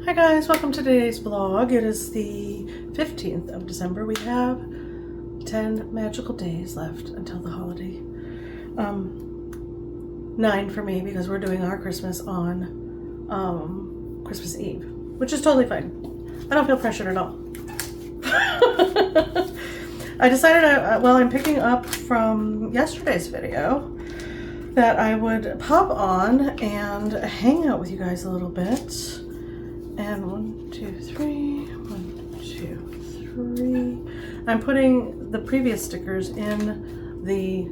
Hi guys, welcome to today's vlog. It is the 15th of December. We have 10 magical days left until the holiday. 9 for me because we're doing our Christmas on Christmas Eve, which is totally fine. I don't feel pressured at all. I decided, well, I'm picking up from yesterday's video that I would pop on and hang out with you guys a little bit. And 1, 2, 3, 1, 2, 3. I'm putting the previous stickers in the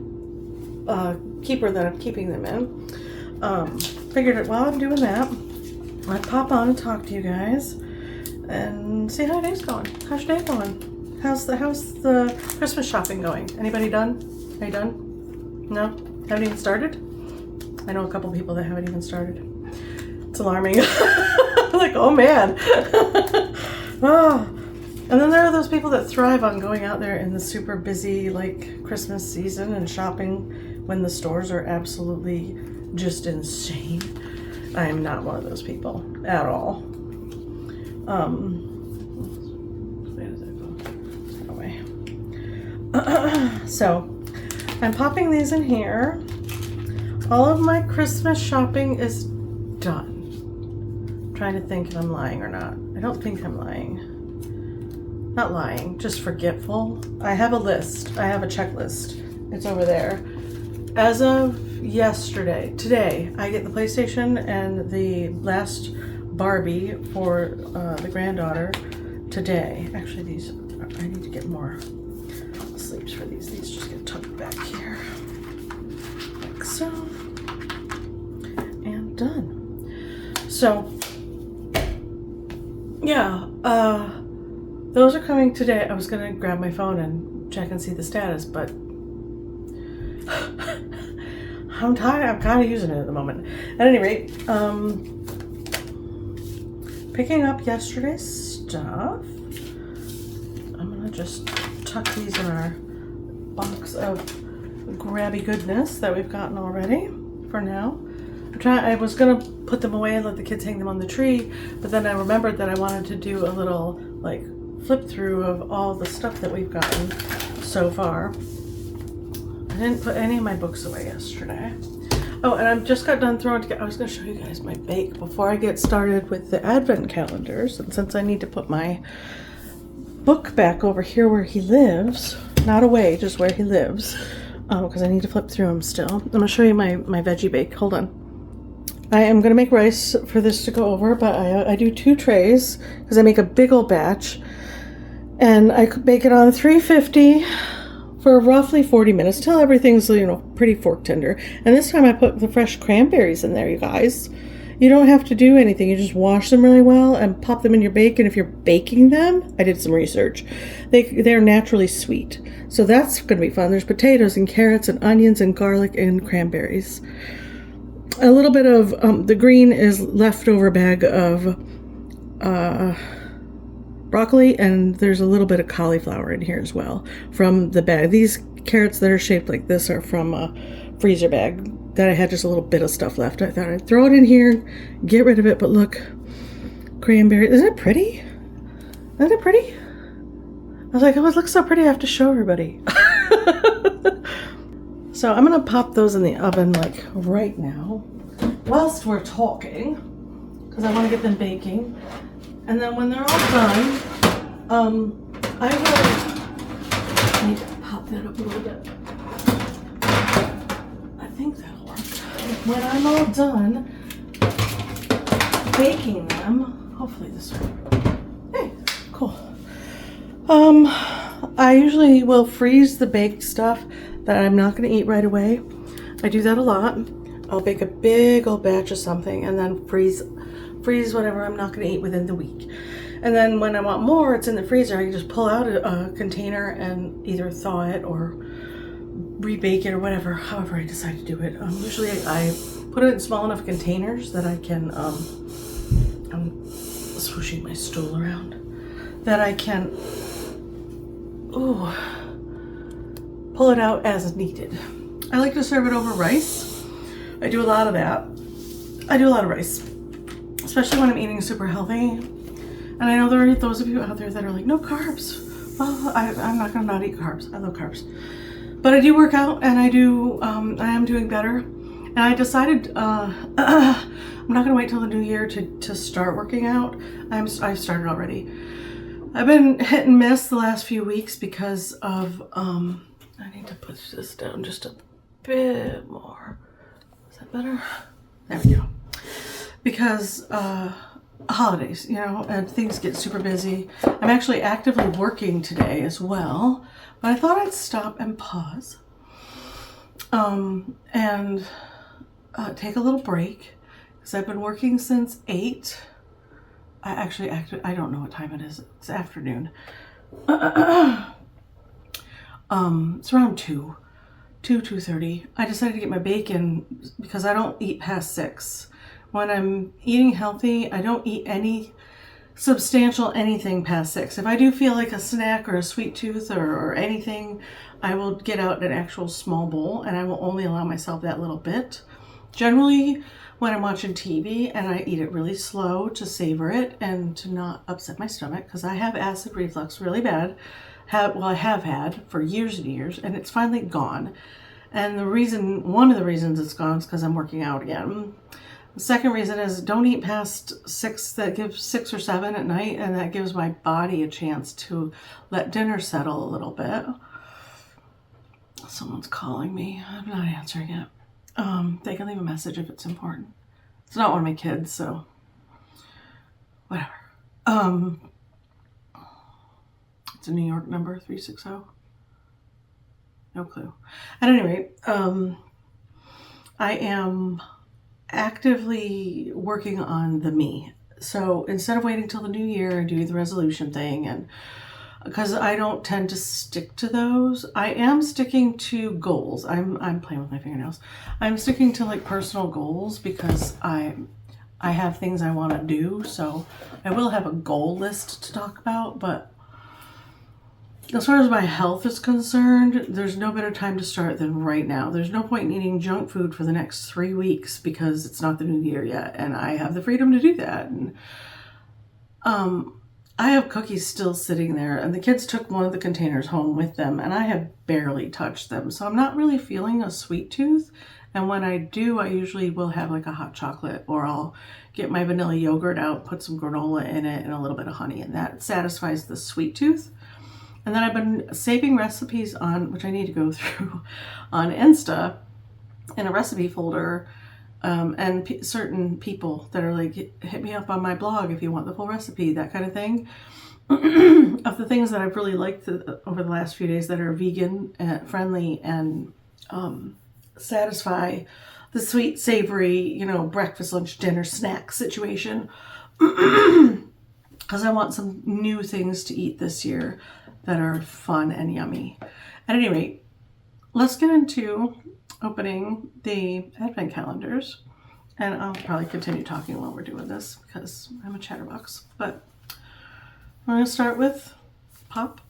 keeper that I'm keeping them in. Figured it while I'm doing that, I'd pop on and talk to you guys and see how your day's going. How's your day going? How's the Christmas shopping going? Anybody done? Are you done? No? Haven't even started? I know a couple people that haven't even started. It's alarming. Like, oh man. Oh. And then there are those people that thrive on going out there in the super busy like Christmas season and shopping when the stores are absolutely just insane. I am not one of those people at all. Where does that go? Away. So I'm popping these in here. All of my Christmas shopping is done. Trying to think if I'm lying or not. I don't think I'm lying. Not lying, just forgetful. I have a list. I have a checklist. It's over there. As of yesterday, today, I get the PlayStation and the last Barbie for the granddaughter today. Actually, these, I need to get more sleeves for these. These just get tucked back here. Like so. And done. So, yeah, those are coming today. I was gonna grab my phone and check and see the status, but I'm tired. I'm kind of using it at the moment. At any rate, picking up yesterday's stuff. I'm gonna just tuck these in our box of Grabie goodness that we've gotten already for now. I was gonna put them away and let the kids hang them on the tree, but then I remembered that I wanted to do a little like flip through of all the stuff that we've gotten so far. I didn't put any of my books away yesterday. Oh, and I just got done throwing together. I was gonna show you guys my bake before I get started with the Advent calendars, and since I need to put my book back over here where he lives, not away, just where he lives, because I need to flip through them still. I'm gonna show you my veggie bake. Hold on. I am going to make rice for this to go over, but I do 2 trays because I make a big old batch. And I bake it on 350 for roughly 40 minutes till everything's, you know, pretty fork tender. And this time I put the fresh cranberries in there, you guys. You don't have to do anything. You just wash them really well and pop them in your bake. And if you're baking them, I did some research, they're naturally sweet. So that's going to be fun. There's potatoes and carrots and onions and garlic and cranberries. A little bit of, the green is leftover bag of broccoli, and there's a little bit of cauliflower in here as well from the bag. These carrots that are shaped like this are from a freezer bag that I had just a little bit of stuff left. I thought I'd throw it in here, get rid of it, but look, cranberry. Isn't it pretty? Isn't it pretty? I was like, oh, it looks so pretty, I have to show everybody. So I'm gonna pop those in the oven like right now, whilst we're talking, because I want to get them baking. And then when they're all done, I need to pop that up a little bit. I think that'll work. When I'm all done baking them, hopefully this will. Hey, cool. I usually will freeze the baked stuff that I'm not going to eat right away. I do that a lot. I'll bake a big old batch of something and then freeze whatever I'm not going to eat within the week. And then when I want more, it's in the freezer. I can just pull out a container and either thaw it or rebake it or whatever, however I decide to do it. Usually I put it in small enough containers that I can, I'm swooshing my stool around, that I can, pull it out as needed. I like to serve it over rice. I do a lot of that. I do a lot of rice. especially when I'm eating super healthy. And I know there are those of you out there that are like, no carbs. Well, I'm not gonna not eat carbs. I love carbs. But I do work out, and I am doing better. And I decided I'm not gonna wait till the new year to start working out. I've started already. I've been hit and miss the last few weeks because of I need to push this down just a bit more. Is that better? There we go. Because holidays, you know, and things get super busy. I'm actually actively working today as well, but I thought I'd stop and pause and take a little break because I've been working since 8. I don't know what time it is. It's afternoon. It's around 2:30. I decided to get my bacon because I don't eat past 6. When I'm eating healthy, I don't eat any substantial anything past 6. If I do feel like a snack or a sweet tooth or anything, I will get out an actual small bowl, and I will only allow myself that little bit. Generally, when I'm watching TV, and I eat it really slow to savor it and to not upset my stomach, because I have acid reflux really bad. I have had for years and years, and it's finally gone. And one of the reasons it's gone is because I'm working out again. The second reason is don't eat past 6. That gives 6 or 7 at night, and that gives my body a chance to let dinner settle a little bit. Someone's calling me. I'm not answering it. They can leave a message if it's important. It's not one of my kids, so whatever. It's a New York number, 360. No clue. At any rate, I am actively working on the me. So instead of waiting till the new year and doing the resolution thing, and because I don't tend to stick to those, I am sticking to goals. I'm playing with my fingernails. I'm sticking to like personal goals because I have things I want to do. So I will have a goal list to talk about, but as far as my health is concerned, there's no better time to start than right now. There's no point in eating junk food for the next 3 weeks because it's not the new year yet, and I have the freedom to do that. And I have cookies still sitting there, and the kids took one of the containers home with them, and I have barely touched them. So I'm not really feeling a sweet tooth. And when I do, I usually will have like a hot chocolate, or I'll get my vanilla yogurt out, put some granola in it, and a little bit of honey, and that satisfies the sweet tooth. And then I've been saving recipes which I need to go through, on Insta in a recipe folder, and certain people that are like, hit me up on my blog if you want the full recipe, that kind of thing, of the things that I've really liked over the last few days that are vegan friendly and satisfy the sweet, savory, you know, breakfast, lunch, dinner, snack situation. Because I want some new things to eat this year that are fun and yummy. At any rate, let's get into opening the Advent calendars. And I'll probably continue talking while we're doing this because I'm a chatterbox. But I'm going to start with Pop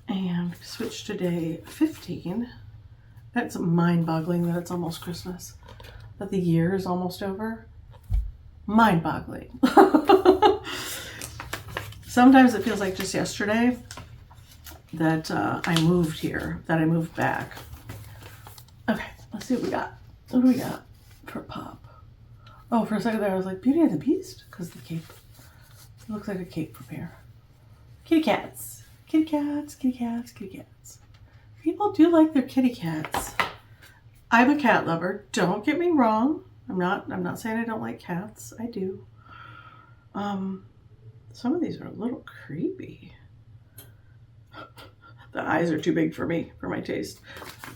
and switch to day 15. That's mind-boggling that it's almost Christmas, that the year is almost over. Mind-boggling. Sometimes it feels like just yesterday that I moved here, that I moved back. Okay, let's see what we got. What do we got for Pop? Oh, for a second there I was like, Beauty and the Beast? Because the cape. It looks like a cape from here. Kitty cats. Kitty cats, kitty cats, kitty cats. People do like their kitty cats. I'm a cat lover. Don't get me wrong. I'm not saying I don't like cats. I do. Some of these are a little creepy. The eyes are too big for me, for my taste.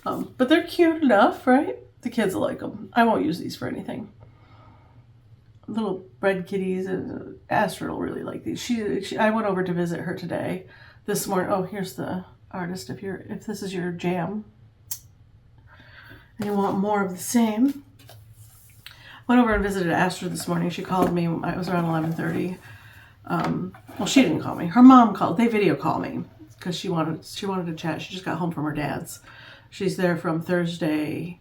But they're cute enough, right? The kids will like them. I won't use these for anything. Little bread kitties, and Astrid will really like these. I went over to visit her today, this morning. Oh, here's the artist. If this is your jam, and you want more of the same. Went over and visited Astrid this morning. She called me. It was around 11:30. Well, she didn't call me. Her mom called. They video call me because she wanted to chat. She just got home from her dad's. She's there from Thursday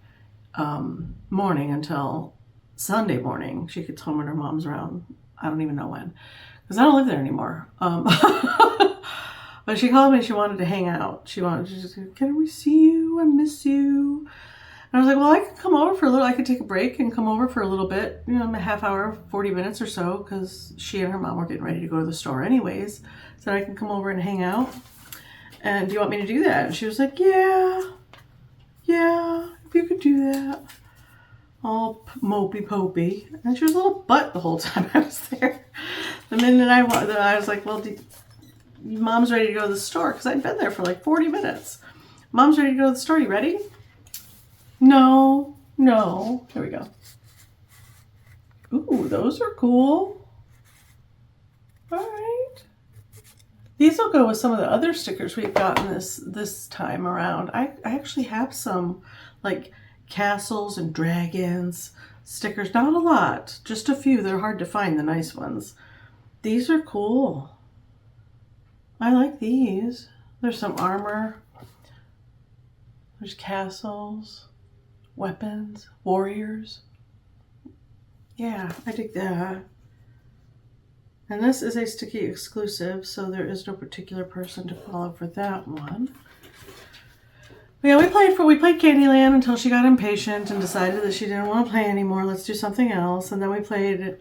morning until Sunday morning. She gets home when her mom's around. I don't even know when, because I don't live there anymore. But she called me. She wanted to hang out. She just said, can we see you? I miss you. And I was like, well, I could come over for a little. I could take a break and come over for a little bit, you know, a half hour, 40 minutes or so, because she and her mom were getting ready to go to the store anyways. So I can come over and hang out. And do you want me to do that? And she was like, yeah, if you could do that. All mopey popey. And she was a little butt the whole time I was there. The minute I was like, well, Mom's ready to go to the store, because I'd been there for like 40 minutes. Mom's ready to go to the store. You ready? No. Here we go. Ooh, those are cool. All right. These will go with some of the other stickers we've gotten this time around. I actually have some like castles and dragons stickers. Not a lot, just a few. They're hard to find, the nice ones. These are cool. I like these. There's some armor. There's castles, weapons, warriors. Yeah, I dig that. And this is a sticky exclusive, so there is no particular person to follow for that one. But yeah, we played Candyland until she got impatient and decided that she didn't want to play anymore. Let's do something else. And then we played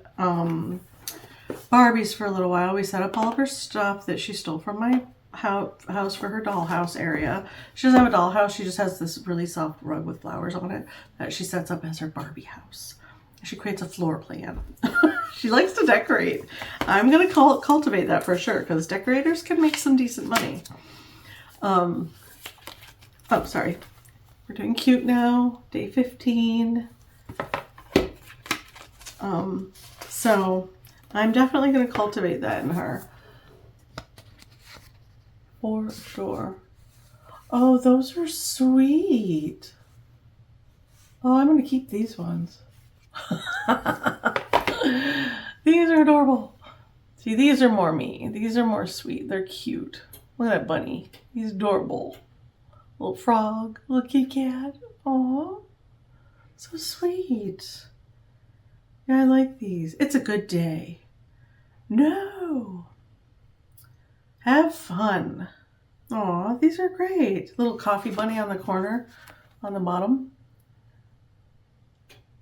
Barbies for a little while. We set up all of her stuff that she stole from my house for her dollhouse area. She doesn't have a dollhouse. She just has this really soft rug with flowers on it that she sets up as her Barbie house. She creates a floor plan. She likes to decorate. I'm going to cultivate that for sure, because decorators can make some decent money. Oh, sorry. We're doing cute now. Day 15. So I'm definitely going to cultivate that in her. 4-door. Oh, those are sweet. Oh, I'm going to keep these ones. These are adorable. See, these are more me. These are more sweet. They're cute. Look at that bunny. He's adorable. Little frog. Little kitty cat. Aw. So sweet. Yeah, I like these. It's a good day. No. Have fun. Aw, these are great. Little coffee bunny on the corner, on the bottom.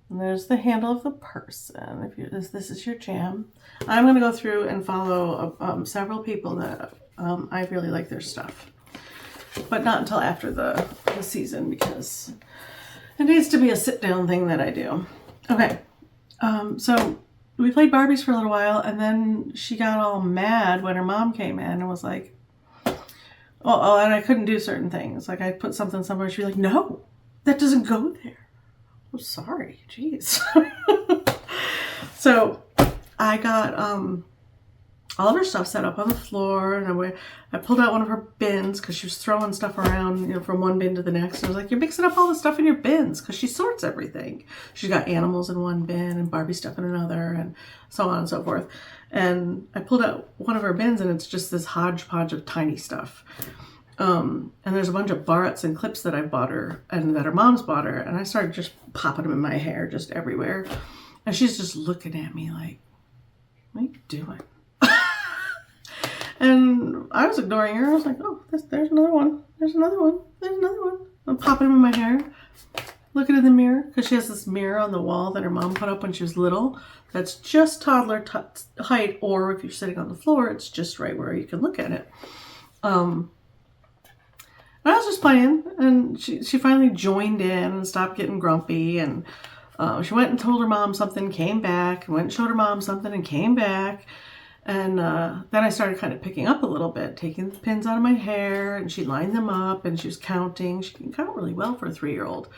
And there's the handle of the person. If this is your jam. I'm going to go through and follow several people that I really like their stuff. But not until after the season, because it needs to be a sit-down thing that I do. Okay. So we played Barbies for a little while, and then she got all mad when her mom came in and was like, oh, and I couldn't do certain things. Like I put something somewhere, she'd be like, no, that doesn't go there. Oh, sorry, jeez. So I got all of her stuff set up on the floor, and I pulled out one of her bins because she was throwing stuff around, you know, from one bin to the next. And I was like, you're mixing up all the stuff in your bins, because she sorts everything. She's got animals in one bin and Barbie stuff in another, and so on and so forth. And I pulled out one of her bins, and it's just this hodgepodge of tiny stuff. And there's a bunch of barrettes and clips that I bought her and that her mom's bought her. And I started just popping them in my hair just everywhere. And she's just looking at me like, what are you doing? And I was ignoring her. I was like, oh, there's another one. There's another one. There's another one. I'm popping them in my hair. Looking in the mirror. Because she has this mirror on the wall that her mom put up when she was little. That's just toddler height. Or if you're sitting on the floor, it's just right where you can look at it. I was just playing, and she finally joined in and stopped getting grumpy, and she went and told her mom something, came back, and went and showed her mom something and came back. And then I started kind of picking up a little bit, taking the pins out of my hair, and she lined them up, and she was counting. She can count really well for a 3-year-old.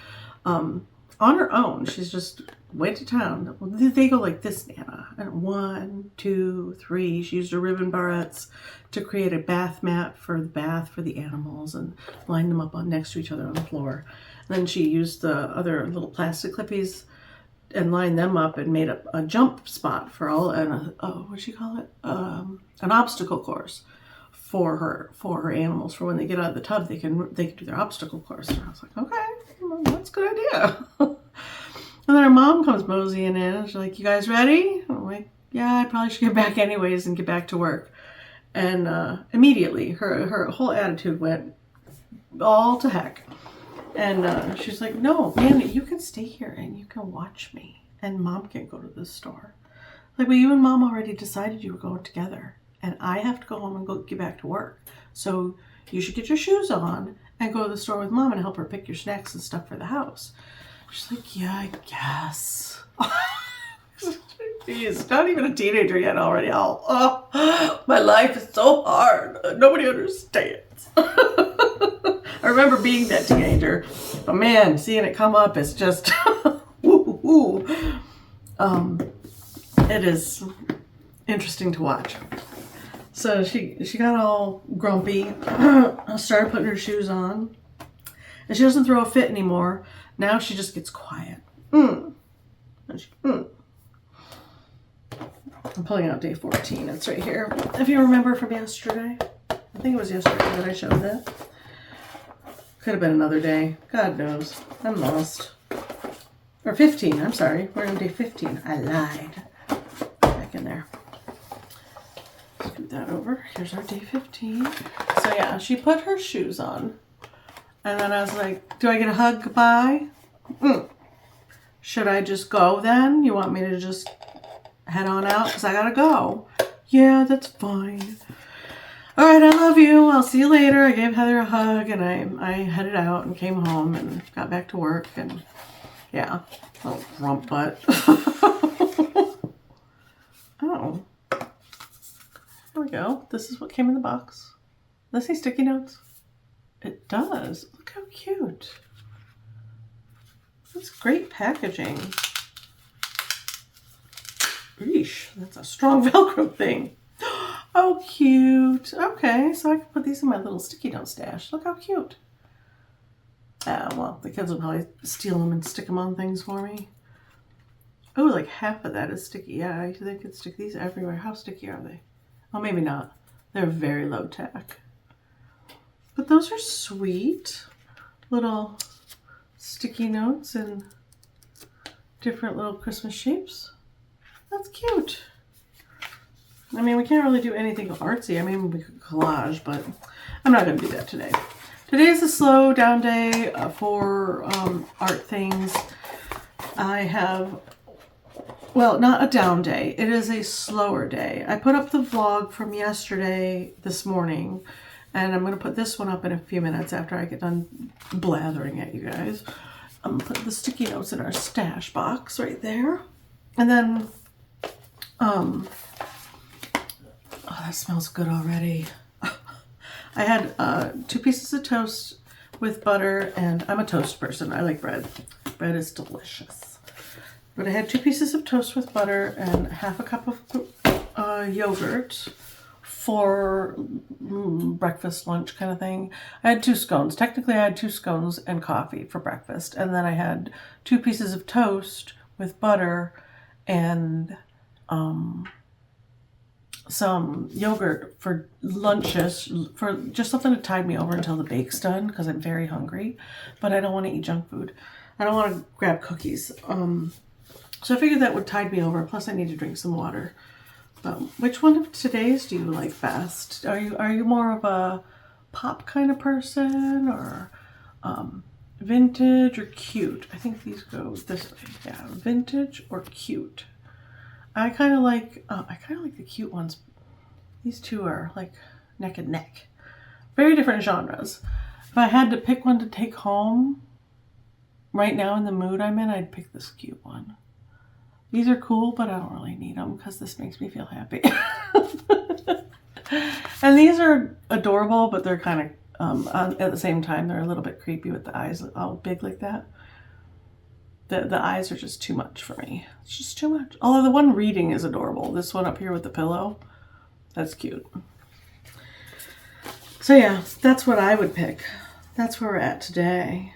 On her own, she's just went to town. Well, they go like this, Nana. And 1, 2, 3. She used her ribbon barrettes to create a bath mat for the bath for the animals and lined them up next to each other on the floor. And then she used the other little plastic clippies and lined them up and made a jump spot for all, and what'd she call it? An obstacle course for her animals, for when they get out of the tub, they can do their obstacle course. And I was like, okay, well, that's a good idea. And then her mom comes moseying in. She's like, you guys ready? I'm like, yeah, I probably should get back anyways and get back to work. And immediately her whole attitude went all to heck. And she's like, no, man, you can stay here and you can watch me. And mom can't go to the store. Like, well, you and mom already decided you were going together. And I have to go home and go get back to work. So you should get your shoes on and go to the store with mom and help her pick your snacks and stuff for the house. She's like, yeah, I guess. She's not even a teenager yet already. Oh, my life is so hard. Nobody understands. I remember being that teenager. But man, seeing it come up is just, woo. It is interesting to watch. So she got all grumpy, started putting her shoes on, and she doesn't throw a fit anymore. Now she just gets quiet. And I'm pulling out day 14. It's right here. If you remember from yesterday, I think it was yesterday that I showed that. Could have been another day. God knows. I'm lost. Or 15, I'm sorry. We're on day 15. I lied. Back in there. Scoot that over. Here's our day 15. So yeah, she put her shoes on. And then I was like, do I get a hug goodbye? Should I just go then? You want me to just head on out? Because I gotta go. Yeah, that's fine. All right, I love you. I'll see you later. I gave Heather a hug and I headed out and came home and got back to work. And yeah, little rump butt. Oh. There we go. This is what came in the box. Does that say sticky notes? It does. Look how cute. That's great packaging. Eesh, that's a strong Velcro thing. Oh, cute. Okay, so I can put these in my little sticky note stash. Look how cute. Well, the kids will probably steal them and stick them on things for me. Oh, like half of that is sticky. Yeah, they could stick these everywhere. How sticky are they? Oh, maybe not. They're very low tech. But those are sweet little sticky notes and different little Christmas shapes. That's cute. I mean, we can't really do anything artsy. I mean, we could collage, but I'm not going to do that today. Today is a slow down day for art things. I have, well, not a down day. It is a slower day. I put up the vlog from yesterday this morning, and I'm going to put this one up in a few minutes after I get done blathering at you guys. I'm going to put the sticky notes in our stash box right there. And then, oh, that smells good already. I had 2 pieces of toast with butter, and I'm a toast person. I like bread. Bread is delicious. But I had 2 pieces of toast with butter and half a cup of yogurt for breakfast, lunch kind of thing. I had 2 scones. Technically, I had 2 scones and coffee for breakfast. And then I had 2 pieces of toast with butter and some yogurt for lunches, for just something to tide me over until the bake's done, because I'm very hungry, but I don't want to eat junk food. I don't want to grab cookies. So I figured that would tide me over. Plus I need to drink some water. Which one of today's do you like best? Are you more of a pop kind of person, or vintage or cute? I think these go this way. Yeah, vintage or cute. I kind of like the cute ones. These two are like neck and neck. Very different genres. If I had to pick one to take home right now in the mood I'm in, I'd pick this cute one. These are cool, but I don't really need them because this makes me feel happy. And these are adorable, but they're kind of, at the same time, they're a little bit creepy with the eyes all big like that. The eyes are just too much for me. It's just too much. Although the one reading is adorable. This one up here with the pillow, that's cute. So yeah, that's what I would pick. That's where we're at today.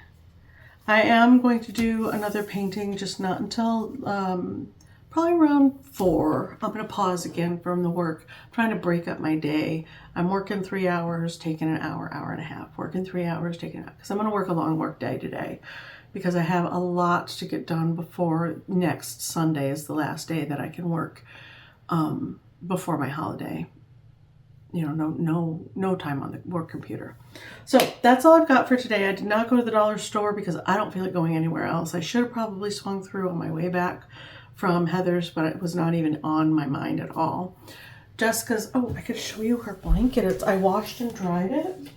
I am going to do another painting, just not until probably around 4. I'm going to pause again from the work. I'm trying to break up my day. I'm working 3 hours, taking an hour, hour and a half. Working 3 hours, taking an hour. Because I'm going to work a long work day today. because I have a lot to get done before next Sunday is the last day that I can work before my holiday. You know, no time on the work computer. So that's all I've got for today. I did not go to the dollar store because I don't feel like going anywhere else. I should have probably swung through on my way back from Heather's, but it was not even on my mind at all. Jessica's, oh, I could show you her blanket. I washed and dried it.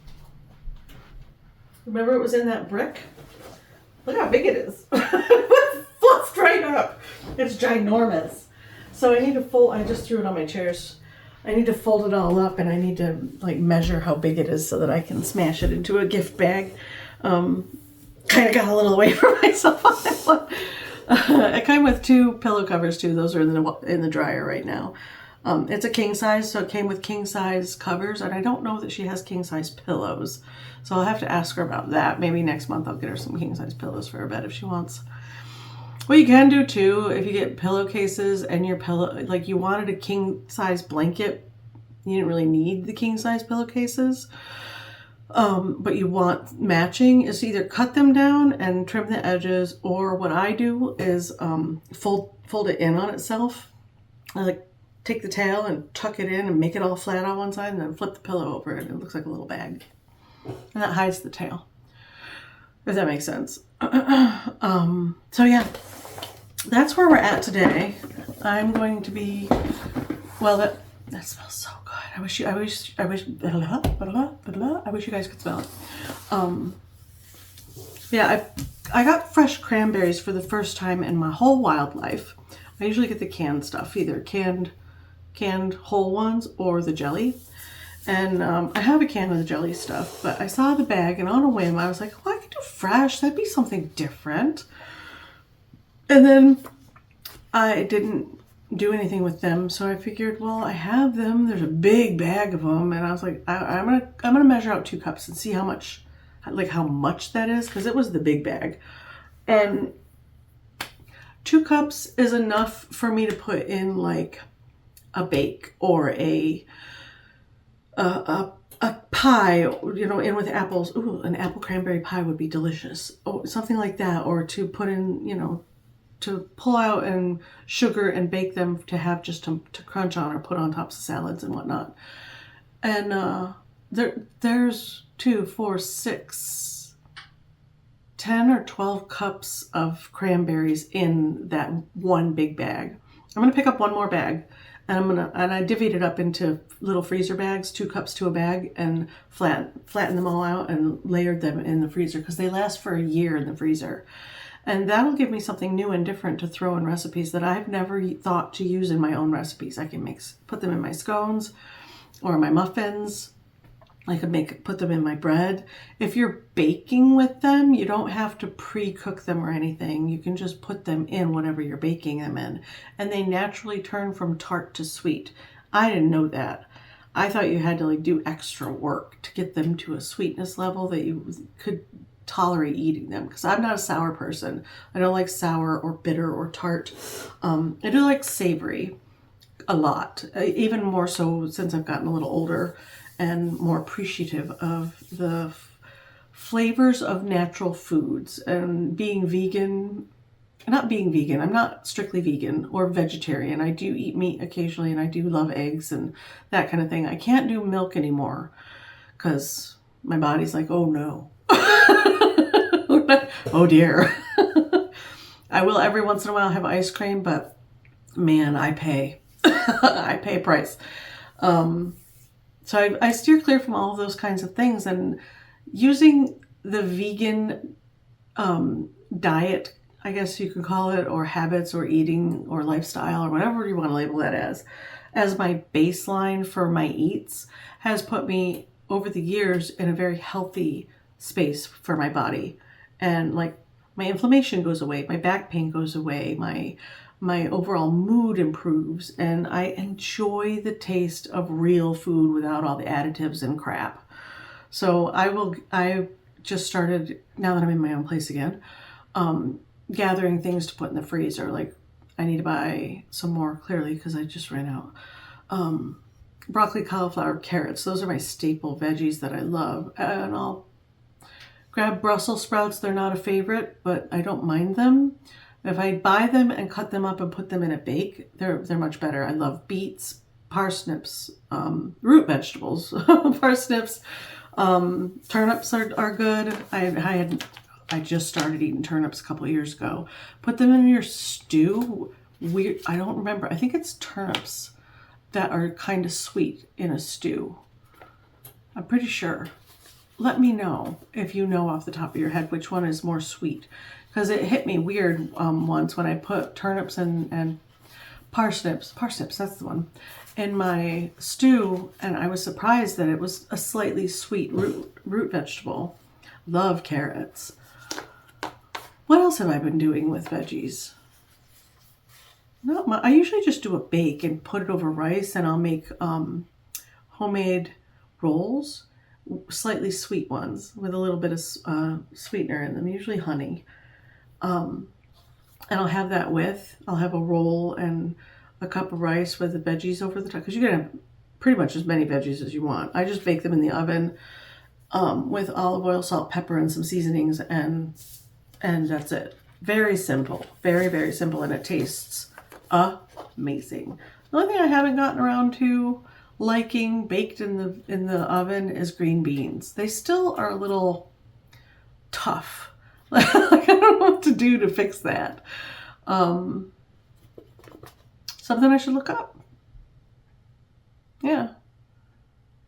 Remember it was in that brick? Look how big it is. It fluffed right up. It's ginormous. So I need to fold, I just threw it on my chairs. I need to fold it all up, and I need to like measure how big it is so that I can smash it into a gift bag. Kind of got a little away from myself on that one. I came with 2 pillow covers too. Those are in the dryer right now. It's a king size, so it came with king size covers, and I don't know that she has king size pillows. So I'll have to ask her about that. Maybe next month I'll get her some king size pillows for her bed if she wants. What you can do too, if you get pillowcases and your pillow, like you wanted a king size blanket, you didn't really need the king size pillowcases, but you want matching, is to either cut them down and trim the edges, or what I do is fold it in on itself. I like take the tail and tuck it in and make it all flat on one side, and then flip the pillow over it, and it looks like a little bag. And that hides the tail, if that makes sense. So yeah, that's where we're at today. I'm going to be, well, that smells so good. I wish you guys could smell it. Yeah, I got fresh cranberries for the first time in my whole wildlife. I usually get the canned stuff, either canned whole ones or the jelly. And I have a can of the jelly stuff, but I saw the bag, and on a whim I was like, well, I could do fresh. That'd be something different. And then I didn't do anything with them, so I figured, well, I have them. There's a big bag of them, and I was like, I'm gonna measure out 2 cups and see how much that is, because it was the big bag. And 2 cups is enough for me to put in like a bake or a pie, you know, in with apples. Ooh, an apple cranberry pie would be delicious. Oh, something like that. Or to put in, you know, to pull out and sugar and bake them to have just to crunch on or put on tops of salads and whatnot. And there's 2, 4, 6, 10 or 12 cups of cranberries in that one big bag. I'm gonna pick up one more bag, and I divvied it up into little freezer bags, 2 cups to a bag, and flattened them all out and layered them in the freezer, because they last for a year in the freezer. And that'll give me something new and different to throw in recipes that I've never thought to use in my own recipes. I can put them in my scones or my muffins. I could put them in my bread. If you're baking with them, you don't have to pre-cook them or anything. You can just put them in whatever you're baking them in, and they naturally turn from tart to sweet. I didn't know that. I thought you had to like do extra work to get them to a sweetness level that you could tolerate eating them, because I'm not a sour person. I don't like sour or bitter or tart. I do like savory a lot, even more so since I've gotten a little older and more appreciative of the flavors of natural foods. And being vegan, I'm not strictly vegan or vegetarian. I do eat meat occasionally, and I do love eggs and that kind of thing. I can't do milk anymore because my body's like, oh no. Oh dear. I will every once in a while have ice cream, but man, I pay. I pay a price. So I steer clear from all of those kinds of things, and using the vegan diet, I guess you could call it, or habits or eating or lifestyle or whatever you want to label that as my baseline for my eats, has put me over the years in a very healthy space for my body. And like my inflammation goes away, my back pain goes away, my overall mood improves, and I enjoy the taste of real food without all the additives and crap. So I just started, now that I'm in my own place again, gathering things to put in the freezer. Like I need to buy some more, clearly, because I just ran out. Broccoli, cauliflower, carrots, those are my staple veggies that I love. And I'll grab Brussels sprouts. They're not a favorite, but I don't mind them. If I buy them and cut them up and put them in a bake, they're much better. I love beets, parsnips, root vegetables, parsnips, turnips are good. I just started eating turnips a couple years ago. Put them in your stew. I don't remember. I think it's turnips that are kind of sweet in a stew. I'm pretty sure. Let me know if you know off the top of your head which one is more sweet. Because it hit me weird once when I put turnips and parsnips, that's the one, in my stew, and I was surprised that it was a slightly sweet root vegetable. Love carrots. What else have I been doing with veggies? Not much. I usually just do a bake and put it over rice, and I'll make homemade rolls, slightly sweet ones with a little bit of sweetener in them, usually honey. And I'll have that I'll have a roll and a cup of rice with the veggies over the top, because you can have pretty much as many veggies as you want. I just bake them in the oven with olive oil, salt, pepper, and some seasonings, and that's it. Very simple, very, very simple, and it tastes amazing. The only thing I haven't gotten around to liking baked in the oven is green beans. They still are a little tough. Like, I don't know what to do to fix that. Something I should look up. Yeah.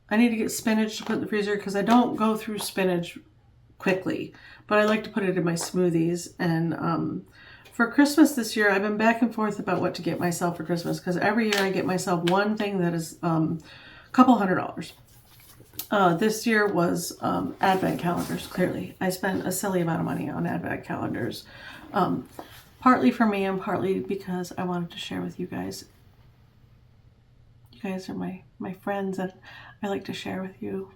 I need to get spinach to put in the freezer because I don't go through spinach quickly, but I like to put it in my smoothies. And for Christmas this year, I've been back and forth about what to get myself for Christmas, because every year I get myself one thing that is a couple $100. This year was Advent calendars, clearly. I spent a silly amount of money on Advent calendars. Partly for me and partly because I wanted to share with you guys. You guys are my friends, and I like to share with you,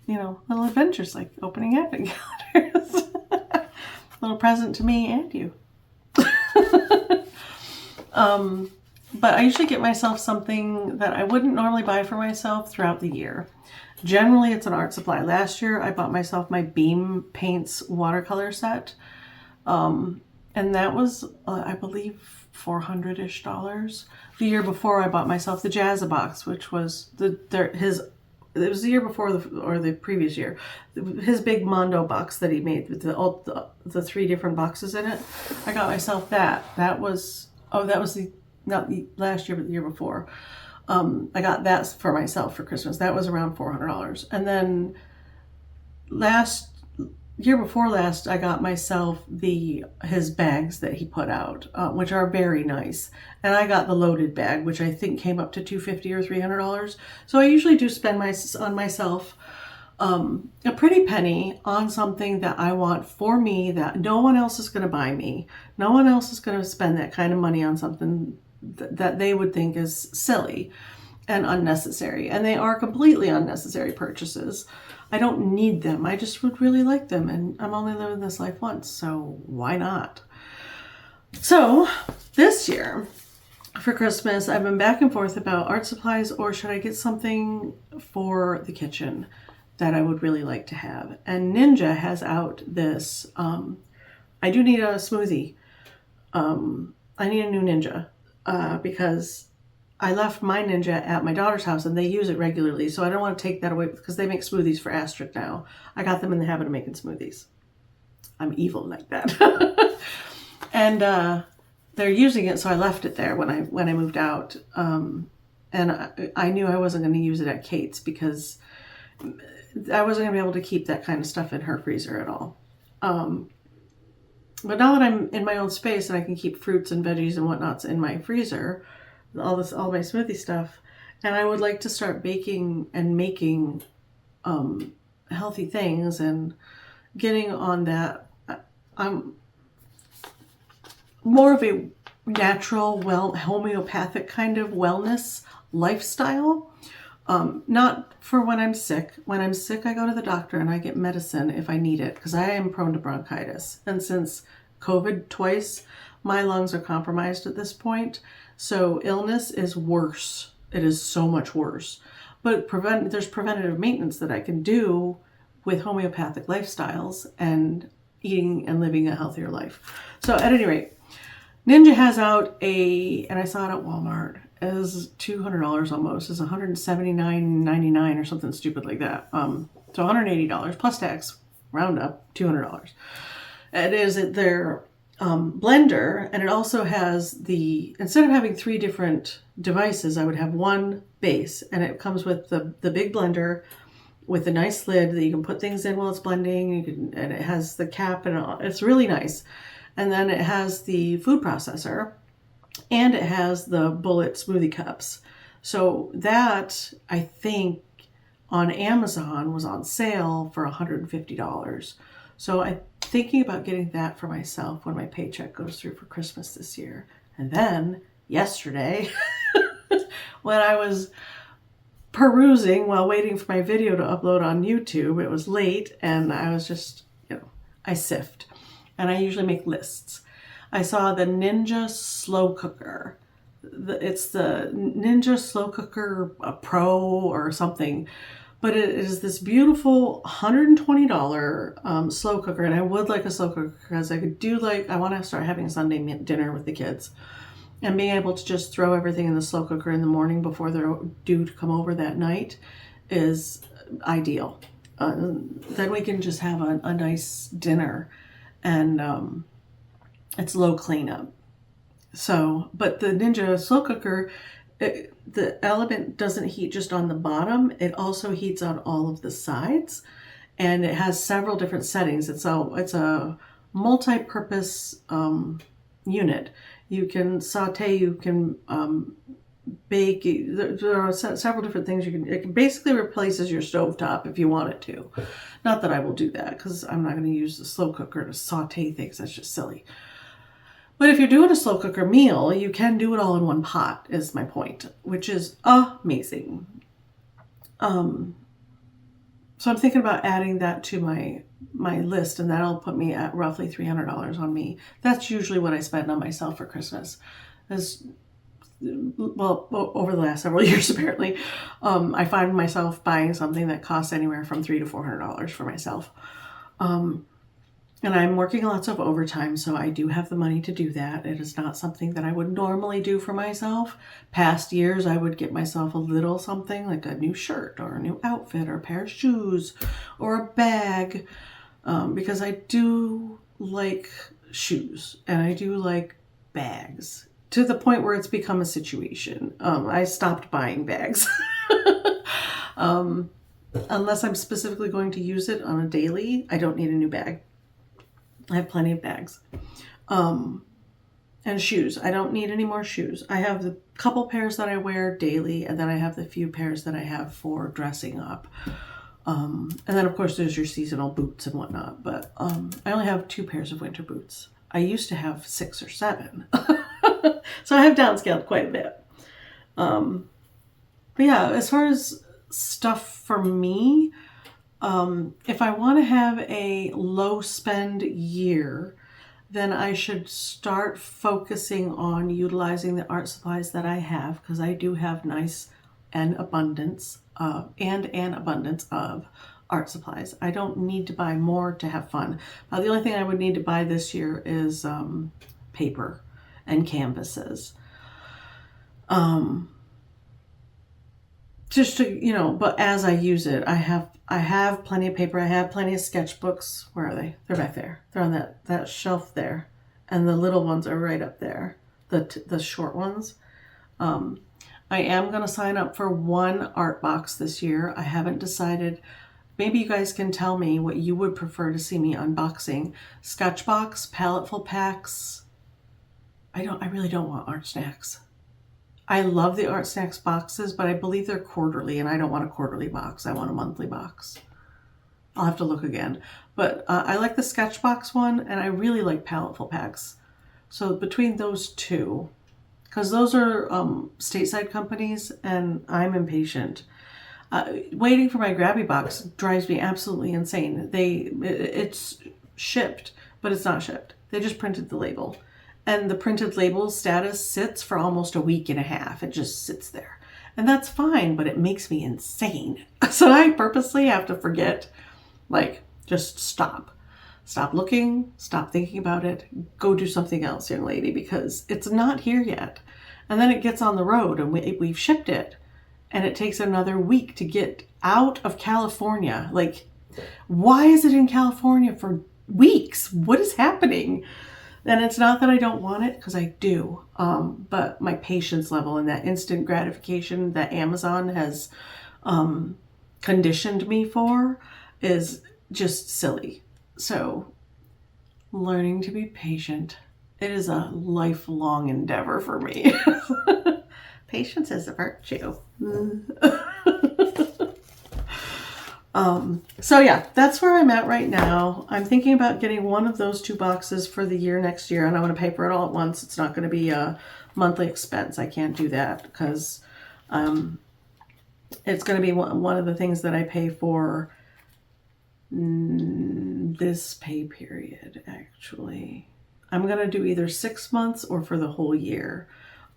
little adventures like opening Advent calendars. Little present to me and you. But I usually get myself something that I wouldn't normally buy for myself throughout the year. Generally, it's an art supply. Last year, I bought myself my Beam Paints watercolor set. And that was, I believe, $400-ish. The year before, I bought myself the Jazza box, which was it was the year before or the previous year. His big Mondo box that he made with the 3 different boxes in it. I got myself that. That was not the last year, but the year before. I got that for myself for Christmas. That was around $400. And then year before last, I got myself his bags that he put out, which are very nice. And I got the loaded bag, which I think came up to $250 or $300. So I usually do spend on myself a pretty penny on something that I want for me, that no one else is going to buy me. No one else is going to spend that kind of money on something that they would think is silly and unnecessary. And they are completely unnecessary purchases. I don't need them. I just would really like them. And I'm only living this life once, so why not? So this year for Christmas, I've been back and forth about art supplies, or should I get something for the kitchen that I would really like to have. And Ninja has out this, I do need a smoothie. I need a new Ninja because I left my Ninja at my daughter's house and they use it regularly. So I don't want to take that away because they make smoothies for Astrid now. I got them in the habit of making smoothies. I'm evil like that. And they're using it, so I left it there when I moved out. And I knew I wasn't going to use it at Kate's because I wasn't going to be able to keep that kind of stuff in her freezer at all. But now that I'm in my own space and I can keep fruits and veggies and whatnots in my freezer, all my smoothie stuff, and I would like to start baking and making healthy things and getting on that. I'm more of a natural, homeopathic kind of wellness lifestyle. Not for when I'm sick. When I'm sick, I go to the doctor and I get medicine if I need it, because I am prone to bronchitis. And since COVID twice, my lungs are compromised at this point. So illness is worse. It is so much worse. But there's preventative maintenance that I can do with homeopathic lifestyles and eating and living a healthier life. So at any rate, Ninja has out and I saw it at Walmart, as $200 almost, is $179.99 or something stupid like that. So $180 plus tax, round up, $200. It is their blender, and it also has instead of having 3 different devices, I would have one base, and it comes with the big blender with a nice lid that you can put things in while it's blending. And it has the cap and all. It's really nice. And then it has the food processor, and it has the bullet smoothie cups. So that, I think, on Amazon was on sale for $150. So I'm thinking about getting that for myself when my paycheck goes through for Christmas this year. And then yesterday, when I was perusing while waiting for my video to upload on YouTube, it was late, and I was just, I sift. And I usually make lists. I saw the Ninja Slow Cooker. It's the Ninja Slow Cooker Pro or something. But it is this beautiful $120 slow cooker. And I would like a slow cooker because I want to start having Sunday dinner with the kids. And being able to just throw everything in the slow cooker in the morning before they're due to come over that night is ideal. Then we can just have a nice dinner, and it's low cleanup. So, but the Ninja slow cooker, the element doesn't heat just on the bottom. It also heats on all of the sides, and it has several different settings. It's a multi-purpose unit. You can saute, you can bake. There are several different things you can. It basically replaces your stovetop if you want it to. Not that I will do that, because I'm not going to use the slow cooker to saute things. That's just silly. But if you're doing a slow cooker meal, you can do it all in one pot, is my point, which is amazing. So I'm thinking about adding that to my list, and that'll put me at roughly $300 on me. That's usually what I spend on myself for Christmas. Well, over the last several years, apparently, I find myself buying something that costs anywhere from $300 to $400 for myself. And I'm working lots of overtime, so I do have the money to do that. It is not something that I would normally do for myself. Past years, I would get myself a little something, like a new shirt or a new outfit or a pair of shoes or a bag, because I do like shoes and I do like bags, to the point where it's become a situation. I stopped buying bags. Unless I'm specifically going to use it on a daily, I don't need a new bag. I have plenty of bags. And shoes. I don't need any more shoes. I have the couple pairs that I wear daily, and then I have the few pairs that I have for dressing up. And then, of course, there's your seasonal boots and whatnot. But I only have 2 pairs of winter boots. I used to have 6 or 7. So I have downscaled quite a bit. But yeah, as far as stuff for me, if I want to have a low spend year, then I should start focusing on utilizing the art supplies that I have, because I do have nice and abundance of art supplies. I don't need to buy more to have fun. The only thing I would need to buy this year is paper and canvases. Just to, but as I use it, I have plenty of paper. I have plenty of sketchbooks. Where are they? They're back there. They're on that shelf there. And the little ones are right up there. The short ones. I am going to sign up for one art box this year. I haven't decided. Maybe you guys can tell me what you would prefer to see me unboxing. Sketchbox, Palettefull packs. I really don't want art snacks. I love the art snacks boxes, but I believe they're quarterly, and I don't want a quarterly box. I want a monthly box. I'll have to look again. But I like the Sketchbox one, and I really like Palettefull packs. So between those two, because those are stateside companies, and I'm impatient. Waiting for my Grabie box drives me absolutely insane. It's shipped, but it's not shipped. They just printed the label. And the printed label status sits for almost a week and a half. It just sits there. And that's fine, but it makes me insane. So I purposely have to forget Like, just stop. Stop looking, stop thinking about it, go do something else, young lady, because it's not here yet. And then it gets on the road and we've shipped it. And it takes another week to get out of California. Like, why is it in California for weeks? What is happening? And it's not that I don't want it, because I do. But my patience level and that instant gratification that Amazon has conditioned me for is just silly. So learning to be patient, it is a lifelong endeavor for me. Patience is a virtue. So yeah, that's where I'm at right now. I'm thinking about getting one of those 2 boxes for the year next year, and I want to pay for it all at once. It's not going to be a monthly expense. I can't do that because it's going to be one of the things that I pay for this pay period, actually. I'm going to do either 6 months or for the whole year.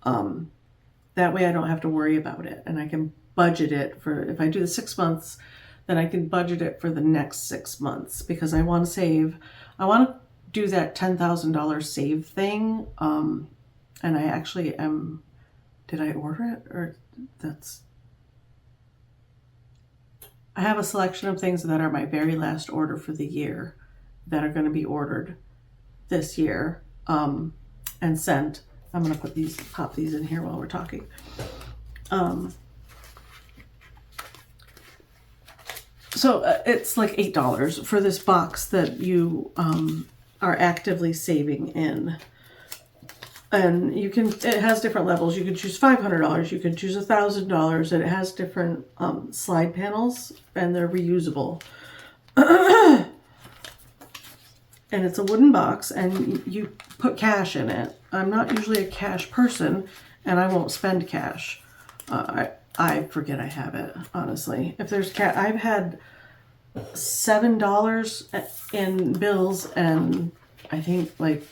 That way I don't have to worry about it, and I can budget it for, if I do the 6 months, then I can budget it for the next 6 months, because I want to save. I want to do that $10,000 save thing. And I actually am, did I order it? Or that's, I have a selection of things that are my very last order for the year that are going to be ordered this year and sent. I'm going to pop these in here while we're talking. So it's like $8 for this box that you are actively saving in. And you can, it has different levels. You can choose $500, you can choose $1,000, and it has different slide panels, and they're reusable. And it's a wooden box, and you put cash in it. I'm not usually a cash person, and I won't spend cash. I forget I have it, honestly. If there's cash, I've had $7 in bills, and I think like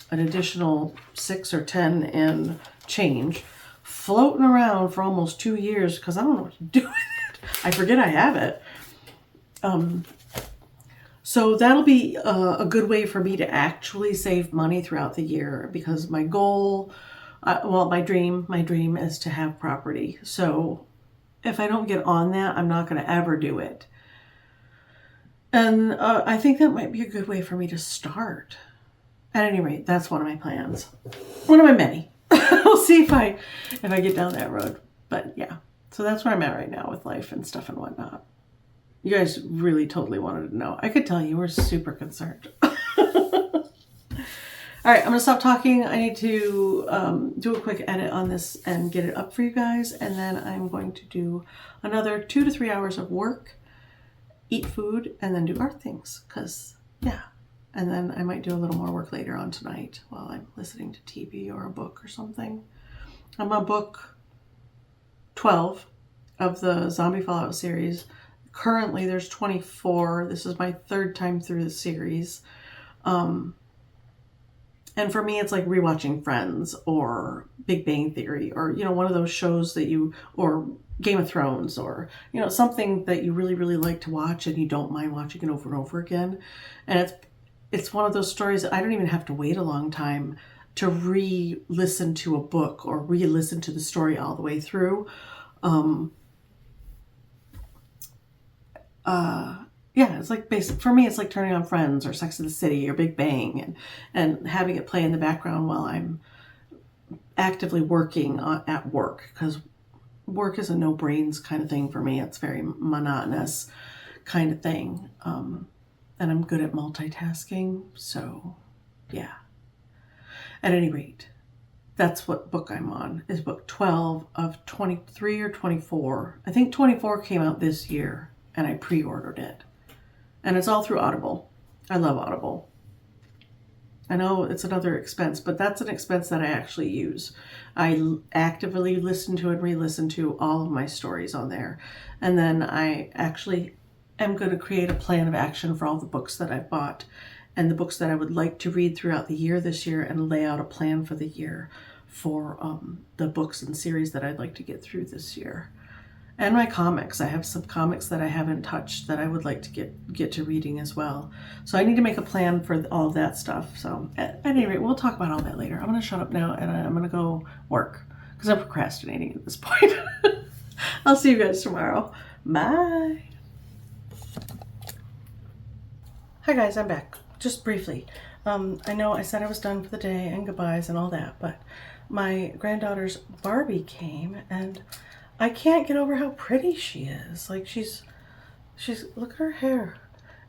an additional 6 or 10 in change floating around for almost 2 years because I don't know what to do with it. I forget I have it. So that'll be a good way for me to actually save money throughout the year, because my goal, well, my dream is to have property. So if I don't get on that, I'm not going to ever do it. And I think that might be a good way for me to start. At any rate, that's one of my plans. One of my many. We'll see if I get down that road. But yeah, so that's where I'm at right now with life and stuff and whatnot. You guys really totally wanted to know. I could tell you were super concerned. All right, I'm going to stop talking. I need to do a quick edit on this and get it up for you guys. And then I'm going to do another 2 to 3 hours of work, eat food, and then do art things. Because, yeah. And then I might do a little more work later on tonight while I'm listening to TV or a book or something. I'm on book 12 of the Zombie Fallout series. Currently, there's 24. This is my 3rd time through the series. And for me, it's like rewatching Friends or Big Bang Theory, or, you know, one of those shows that you, or Game of Thrones, or, you know, something that you really, really like to watch and you don't mind watching it over and over again. And it's one of those stories that I don't even have to wait a long time to re-listen to a book or re-listen to the story all the way through. Yeah, it's like basic for me. It's like turning on Friends or Sex and the City or Big Bang, and having it play in the background while I'm actively working at work, because work is a no brains kind of thing for me. It's very monotonous kind of thing, and I'm good at multitasking. So, yeah. At any rate, that's what book I'm on. Is book 12 of 23 or 24. I think 24 came out this year, and I pre-ordered it. And it's all through Audible. I love Audible. I know it's another expense, but that's an expense that I actually use. I actively listen to and re-listen to all of my stories on there. And then I actually am going to create a plan of action for all the books that I've bought and the books that I would like to read throughout the year this year, and lay out a plan for the year for the books and series that I'd like to get through this year. And my comics. I have some comics that I haven't touched that I would like to get to reading as well. So I need to make a plan for all of that stuff. So at any rate, we'll talk about all that later. I'm going to shut up now and I'm going to go work because I'm procrastinating at this point. I'll see you guys tomorrow. Bye. Hi guys, I'm back. Just briefly. I know I said I was done for the day and goodbyes and all that, but my granddaughter's Barbie came and I can't get over how pretty she is. Like she's, look at her hair.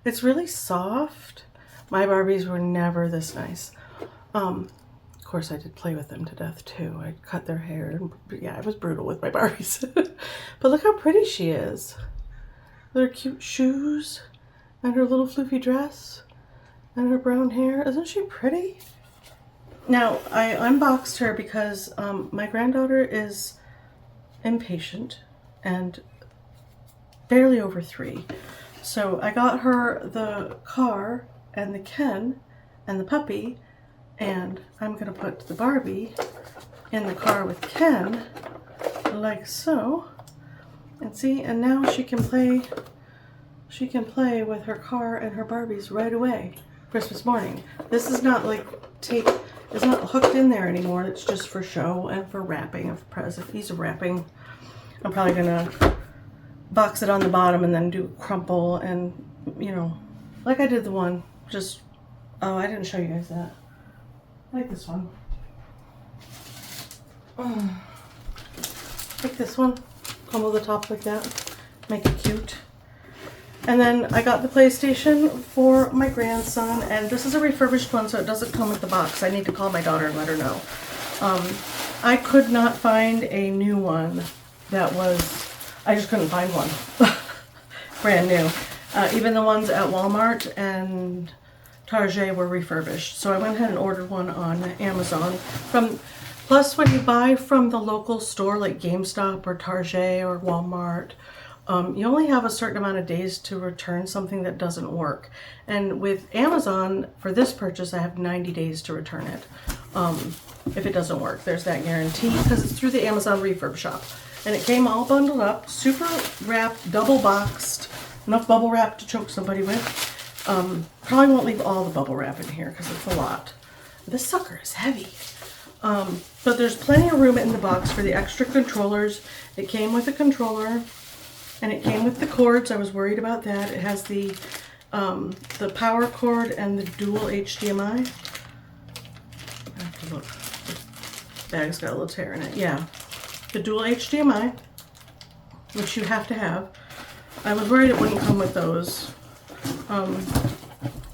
It's really soft. My Barbies were never this nice. Of course I did play with them to death too. I cut their hair and yeah, I was brutal with my Barbies. But look how pretty she is. With her cute shoes and her little floofy dress and her brown hair. Isn't she pretty? Now I unboxed her because my granddaughter is impatient and barely over 3. So I got her the car and the Ken and the puppy, and I'm gonna put the Barbie in the car with Ken like so, and see, and now she can play with her car and her Barbies right away Christmas morning. This is not like tape. It's not hooked in there anymore. It's just for show and for wrapping of present. Piece of wrapping. I'm probably gonna box it on the bottom and then do crumple and, you know, like I did the one. Just, oh, I didn't show you guys that. Like this one. Like this one. Crumble the top like that. Make it cute. And then I got the PlayStation for my grandson, and this is a refurbished one, so it doesn't come with the box. I need to call my daughter and let her know. I could not find a new one that was, I just couldn't find one. Brand new. Even the ones at Walmart and Target were refurbished. So I went ahead and ordered one on Amazon. Plus when you buy from the local store like GameStop or Target or Walmart, you only have a certain amount of days to return something that doesn't work. And with Amazon, for this purchase, I have 90 days to return it. If it doesn't work, there's that guarantee because it's through the Amazon refurb shop. And it came all bundled up, super wrapped, double boxed, enough bubble wrap to choke somebody with. Probably won't leave all the bubble wrap in here because it's a lot. This sucker is heavy. But there's plenty of room in the box for the extra controllers. It came with a controller. And it came with the cords. I was worried about that. It has the power cord and the dual HDMI. I have to look. The bag's got a little tear in it. Yeah. The dual HDMI, which you have to have. I was worried it wouldn't come with those.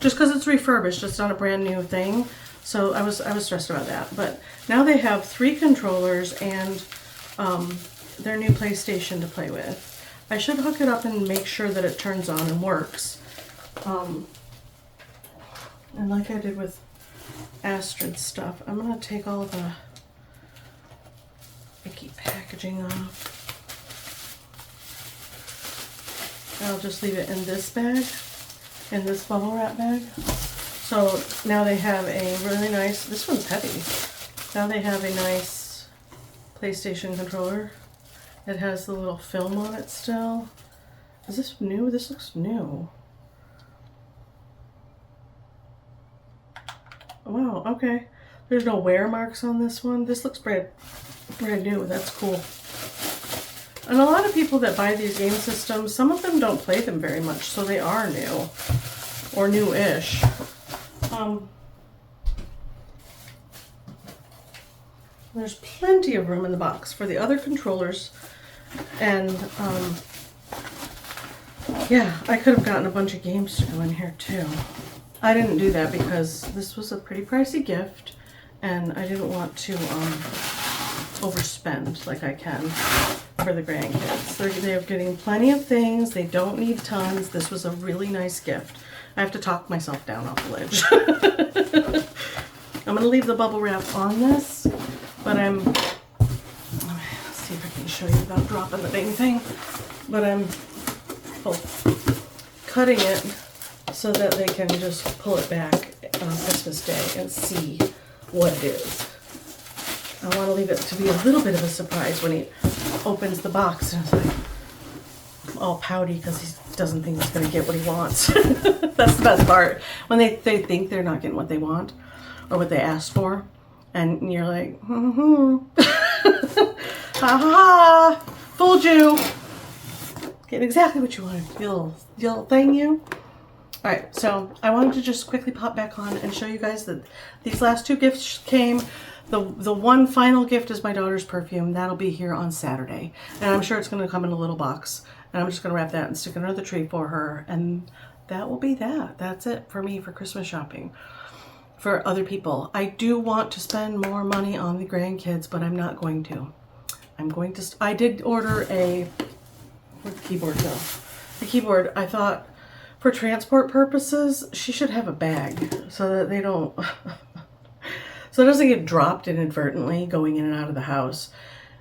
Just because it's refurbished. It's not a brand new thing. So I was stressed about that. But now they have 3 controllers and their new PlayStation to play with. I should hook it up and make sure that it turns on and works. And like I did with Astrid's stuff, I'm going to take all the icky packaging off. I'll just leave it in this bag, in this bubble wrap bag. So now they have a really nice, this one's heavy. Now they have a nice PlayStation controller. It has the little film on it still. Is this new? This looks new. Wow, okay. There's no wear marks on this one. This looks brand new. That's cool. And a lot of people that buy these game systems, some of them don't play them very much, so they are new. Or new-ish. There's plenty of room in the box for the other controllers. And, yeah, I could have gotten a bunch of games to go in here too. I didn't do that because this was a pretty pricey gift and I didn't want to overspend like I can for the grandkids. They're getting plenty of things. They don't need tons. This was a really nice gift. I have to talk myself down off the ledge. I'm going to leave the bubble wrap on this, but let's see if I can show you without dropping the dang thing. But I'm cutting it so that they can just pull it back on Christmas Day and see what it is. I want to leave it to be a little bit of a surprise when he opens the box and it's like, all pouty because he doesn't think he's going to get what he wants. That's the best part. When they think they're not getting what they want or what they asked for. And you're like, ha, fooled you. Getting exactly what you wanted, you little thing, you. All right, so I wanted to just quickly pop back on and show you guys that these last 2 gifts came. The one final gift is my daughter's perfume. That'll be here on Saturday. And I'm sure it's going to come in a little box. And I'm just going to wrap that and stick it under the tree for her. And that will be that. That's it for me for Christmas shopping. For other people, I do want to spend more money on the grandkids, but I'm not going to. I did order a... Where'd the keyboard go? The keyboard, I thought, for transport purposes, she should have a bag so that they don't... so it doesn't get dropped inadvertently going in and out of the house.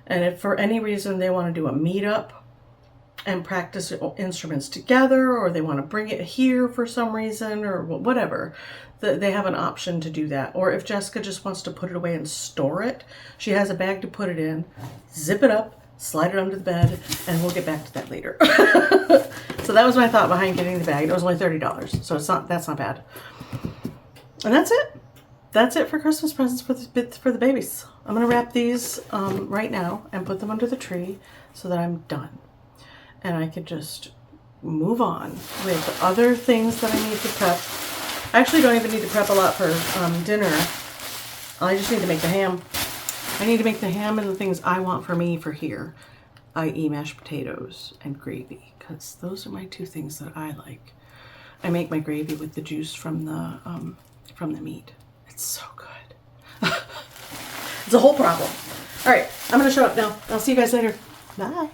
And if for any reason they want to do a meetup and practice instruments together, or they want to bring it here for some reason, or whatever, they have an option to do that. Or if Jessica just wants to put it away and store it, she has a bag to put it in, zip it up, slide it under the bed, and we'll get back to that later. So that was my thought behind getting the bag. It was only $30, so that's not bad. And that's it. That's it for Christmas presents for the babies. I'm gonna wrap these right now and put them under the tree so that I'm done. And I could just move on with other things that I need to prep. I actually don't even need to prep a lot for dinner. I just need to make the ham. I need to make the ham and the things I want for me for here, i.e. mashed potatoes and gravy, because those are my 2 things that I like. I make my gravy with the juice from the meat. It's so good. It's a whole problem. All right, I'm gonna shut up now. I'll see you guys later. Bye.